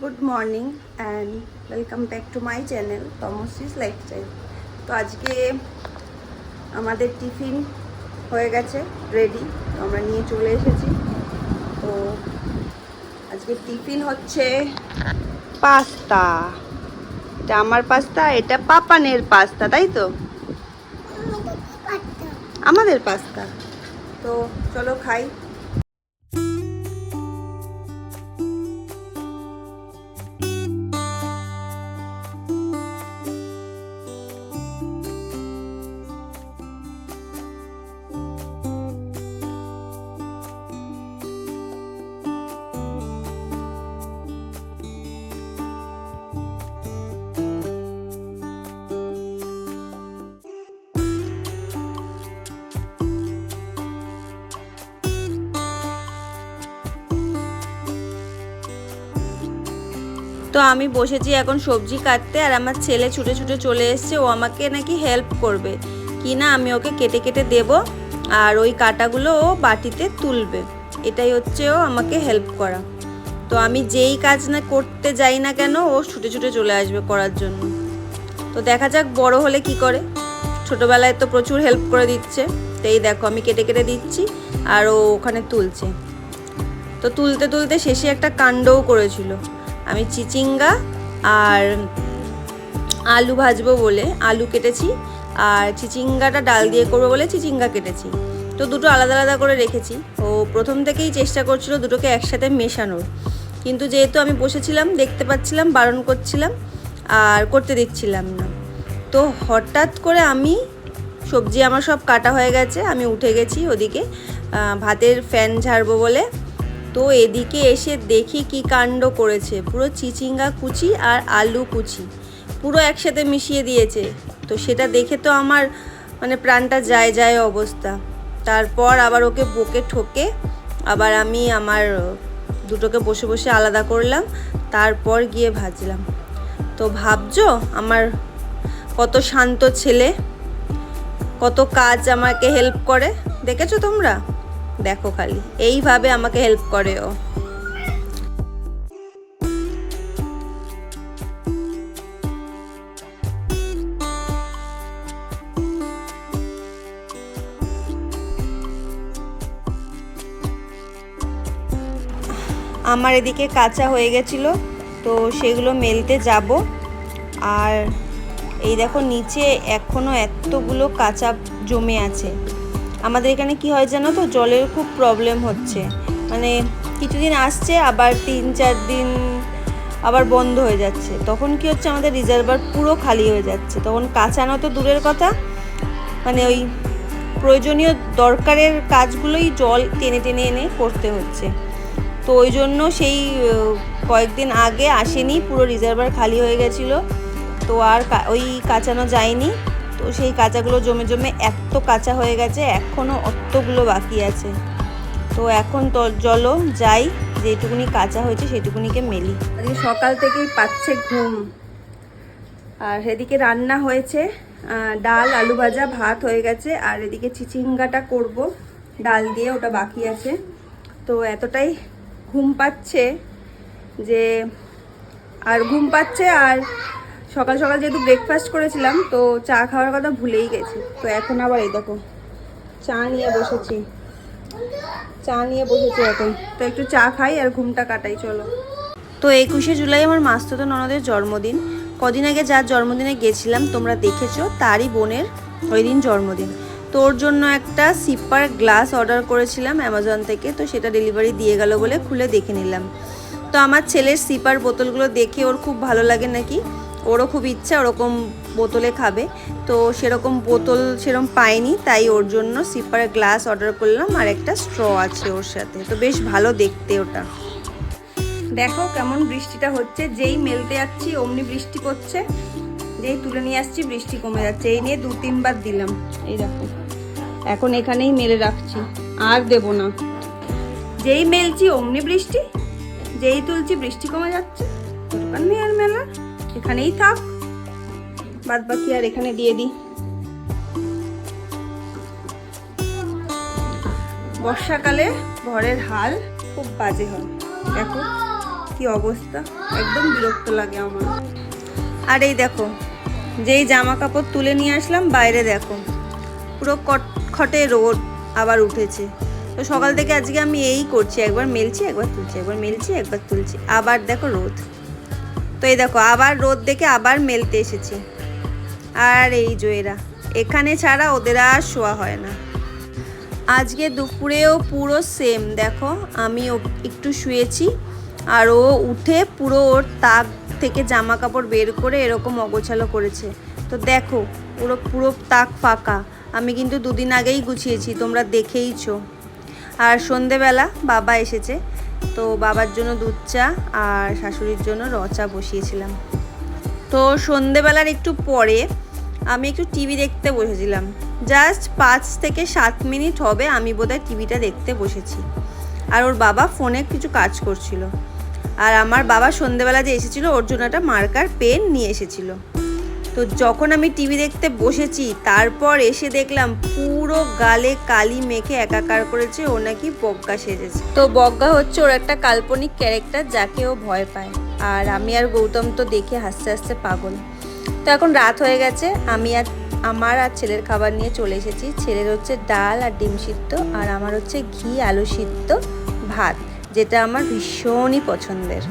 Good morning and welcome back to my channel Tamoshree's lifestyle. তো আজকে আমাদের টিফিন হয়ে গেছে রেডি, তো আমরা নিয়ে চলে এসেছি। তো আজকে টিফিন হচ্ছে পাস্তা। এটা আমার পাস্তা, এটা পাপানের পাস্তা, তাই তো? আমাদের পাস্তা। তো চলো খাই। তো আমি বসেছি এখন সবজি কাটতে, আর আমার ছেলে ছুটে ছুটে চলে এসছে। ও আমাকে নাকি হেল্প করবে কি না, আমি ওকে কেটে কেটে দেব, আর ওই কাটাগুলো ও বাটিতে তুলবে। এটাই হচ্ছে ও আমাকে হেল্প করা। তো আমি যেই কাজ না করতে যাই না কেন, ও ছুটে ছুটে চলে আসবে করার জন্য। তো দেখা যাক বড় হলে কি করে। ছোটোবেলায় তো প্রচুর হেল্প করে দিচ্ছে। তো এই দেখো আমি কেটে কেটে দিচ্ছি আর ও ওখানে তুলছে। তো তুলতে তুলতে শেষে একটা কাণ্ডও করেছিল। আমি চিচিঙ্গা আর আলু ভাজবো বলে আলু কেটেছি, আর চিচিঙ্গাটা ডাল দিয়ে করবো বলে চিচিঙ্গা কেটেছি। তো দুটো আলাদা আলাদা করে রেখেছি। ও প্রথম থেকেই চেষ্টা করছিল দুটোকে একসাথে মেশানোর, কিন্তু যেহেতু আমি বসেছিলাম দেখতে পাচ্ছিলাম, বারণ করছিলাম আর করতে দিচ্ছিলাম না। তো হঠাৎ করে আমি সবজি আমার সব কাটা হয়ে গেছে, আমি উঠে গেছি ওদিকে ভাতের ফ্যান ঝাড়বো বলে। তো এদিকে এসে দেখি কি কাণ্ড করেছে, পুরো চিচিঙ্গা কুচি আর আলু কুচি পুরো একসাথে মিশিয়ে দিয়েছে। তো সেটা দেখে তো আমার মানে প্রাণটা যায় যায় অবস্থা। তারপর আবার ওকে বকে ঠোকে আবার আমি আমার দুটোকে বসে বসে আলাদা করলাম, তারপর গিয়ে ভাজলাম। তো ভাবছো আমার কত শান্ত ছেলে, কত কাজ আমাকে হেল্প করে, দেখেছো তোমরা? দেখো খালি এইভাবে আমাকে হেল্প করে ও। আমার এদিকে কাঁচা হয়ে গেছিলো, তো সেগুলো মেলতে যাব। আর এই দেখো নিচে এখনও এতগুলো কাঁচা জমে আছে। আমাদের এখানে কি হয় জানো তো, জলের খুব প্রবলেম হচ্ছে। মানে কিছুদিন আসছে, আবার 3-4 দিন আবার বন্ধ হয়ে যাচ্ছে। তখন কি হচ্ছে, আমাদের রিজার্ভার পুরো খালি হয়ে যাচ্ছে। তখন কাঁচানো তো দূরের কথা, মানে ওই প্রয়োজনীয় দরকারের কাজগুলোই জল টেনে টেনে এনে করতে হচ্ছে। তো ওই জন্য সেই কয়েকদিন আগে আসেনি, পুরো রিজার্ভার খালি হয়ে গেছিলো। তো আর ওই কাঁচানো যায়নি। তো সেই কাঁচাগুলো জমে জমে এত কাঁচা হয়ে গেছে, এখনও অতগুলো বাকি আছে। তো এখন তো চলো যাই, যেটুকুনি কাঁচা হয়েছে সেটুকুনিকে মেলি। আজকে সকাল থেকেই পাচ্ছে ঘুম। আর এদিকে রান্না হয়েছে ডাল, আলু ভাজা, ভাত হয়ে গেছে। আর এদিকে চিচিঙ্গাটা করব ডাল দিয়ে, ওটা বাকি আছে। তো এতটাই ঘুম পাচ্ছে যে, আর ঘুম পাচ্ছে, আর সকাল সকাল যেহেতু ব্রেকফাস্ট করেছিলাম, তো চা খাওয়ার কথা ভুলেই গেছি। তো এখন আবার এই দেখো চা নিয়ে বসেছি এখন। তো একটু চা খাই আর ঘুমটা কাটাই, চলো। তো 21শে জুলাই আমার মাস্তুতো ননদের জন্মদিন। কদিন আগে যার জন্মদিনে গেছিলাম তোমরা দেখেছো, তারই বোনের ওই দিন জন্মদিন। তো ওর জন্য একটা সিপার গ্লাস অর্ডার করেছিলাম অ্যামাজন থেকে। তো সেটা ডেলিভারি দিয়ে গেল বলে খুলে দেখে নিলাম। তো আমার ছেলের সিপার বোতলগুলো দেখে ওর খুব ভালো লাগে নাকি, ওরও খুব ইচ্ছা ওরকম বোতলে খাবে। তো সেরকম বোতল সেরকম পাইনি, তাই ওর জন্য সিপার গ্লাস অর্ডার করলাম। আর একটা স্ট্র আছে ওর সাথে, তো বেশ ভালো দেখতে ওটা। দেখো কেমন বৃষ্টিটা হচ্ছে, যেই মেলতে যাচ্ছি অমনি বৃষ্টি পড়ছে, যেই তুলে নিয়ে আসছি বৃষ্টি কমে যাচ্ছে। এই নিয়ে 2-3 বার দিলাম। এই দেখো এখন এখানেই মেলে রাখছি, আর দেব না। যেই মেলছি অমনি বৃষ্টি, যেই তুলছি বৃষ্টি কমে যাচ্ছে। দরকার নেই আর মেলা, এখানেই থাক, বাদ বাকি আর এখানে দিয়ে দিই। বর্ষাকালে ঘরের হাল খুব বাজে হয়। দেখো কি অবস্থা, একদম বিরক্ত লাগে আমার। আর এই দেখো, যেই জামা কাপড় তুলে নিয়ে আসলাম বাইরে, দেখো পুরো খটখটে রোদ আবার উঠেছে। তো সকাল থেকে আজকে আমি এই করছি, একবার মেলছি একবার তুলছি, একবার মেলছি একবার তুলছি, আবার দেখো রোদ। তো এই দেখো আবার রোদ দেখে আবার মেলতে এসেছি। আর এই জয়েরা এখানে ছাড়া ওদের আর শোয়া হয় না। আজকে দুপুরেও পুরো সেম, দেখো আমি একটু শুয়েছি আর ও উঠে পুরো ওর তাক থেকে জামা কাপড় বের করে এরকম অগোছালো করেছে। তো দেখো পুরো পুরো তাক ফাঁকা। আমি কিন্তু দুদিন আগেই গুছিয়েছি, তোমরা দেখেইছো। আর সন্ধেবেলা বাবা এসেছে, তো বাবার জন্য দুধ চা আর শাশুড়ির জন্য র চা বসিয়েছিলাম। তো সন্ধেবেলার একটু পরে আমি একটু টিভি দেখতে বসেছিলাম। জাস্ট 5 থেকে 7 মিনিট হবে আমি বোধহয় টিভিটা দেখতে বসেছি। আর ওর বাবা ফোনে কিছু কাজ করছিল। আর আমার বাবা সন্ধেবেলা যে এসেছিলো ওর জন্য একটা মার্কার পেন নিয়ে এসেছিলো। তো যখন আমি টিভি দেখতে বসেছি তারপর এসে দেখলাম পুরো গালে কালি মেখে একাকার করেছে, ও নাকি বগ্গা সেজেছে। তো বগ্গা হচ্ছে ওর একটা কাল্পনিক ক্যারেক্টার যাকে ও ভয় পায়। আর আমি আর গৌতম তো দেখে হাসতে হাসতে পাগল। তো এখন রাত হয়ে গেছে, আমি আর আমার আর ছেলের খাবার নিয়ে চলে এসেছি। ছেলের হচ্ছে ডাল আর ডিম সিদ্ধ, আর আমার হচ্ছে ঘি আলু সিদ্ধ ভাত, যেটা আমার ভীষণই পছন্দের।